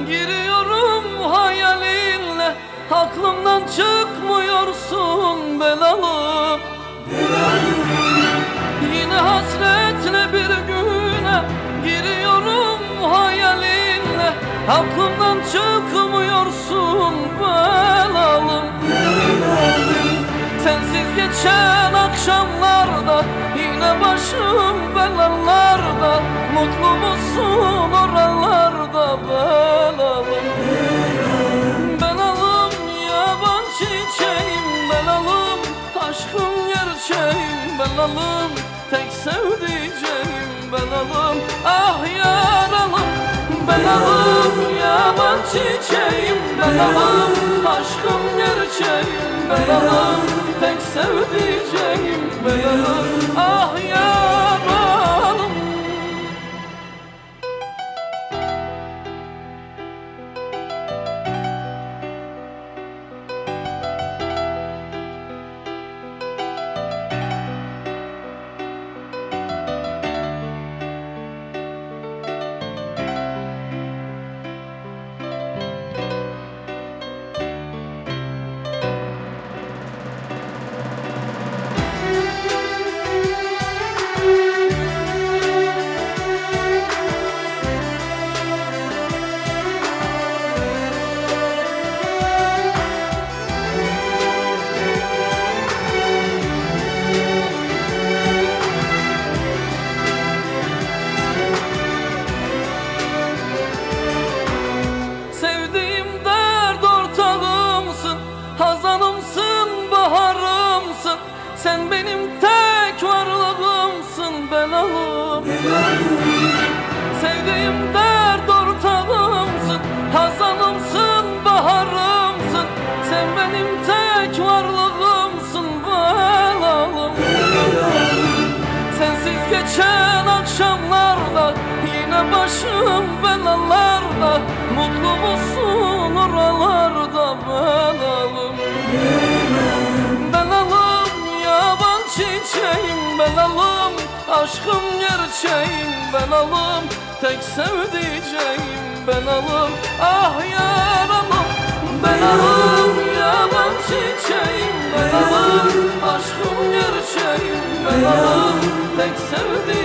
Giriyorum hayalinle, aklımdan çıkmıyorsun belalım. Yine hasretle bir güne giriyorum hayalinle, aklımdan çıkmıyorsun belalım. Sensiz geçen akşamlarda yine başım belalarda, mutlu musun oralarda belalım? Belalım yaban çiçeğim belalım, aşkım gerçeğim belalım, tek sevdiceğim belalım. Ah yaralım belalım yaban çiçeğim belalım, aşkım gerçeğim belalım, tek sevdiceğim belalım. Ah yaralım. Hazanımsın, baharımsın, sen benim tek varlığımsın belalım. Sevdiğim dert ortağımsın, hazanımsın, baharımsın, sen benim tek varlığımsın belalım. Sensiz geçen akşamlarda yine başım belalarda, mutlu musun oralarda belalım? Belalım yaban çiçeğim belalım, aşkım gerçeğim belalım, tek sevdiceğim belalım. Ah yaralım belalım yaban çiçeğim belalım, aşkım gerçeğim belalım, tek sevdiceğim.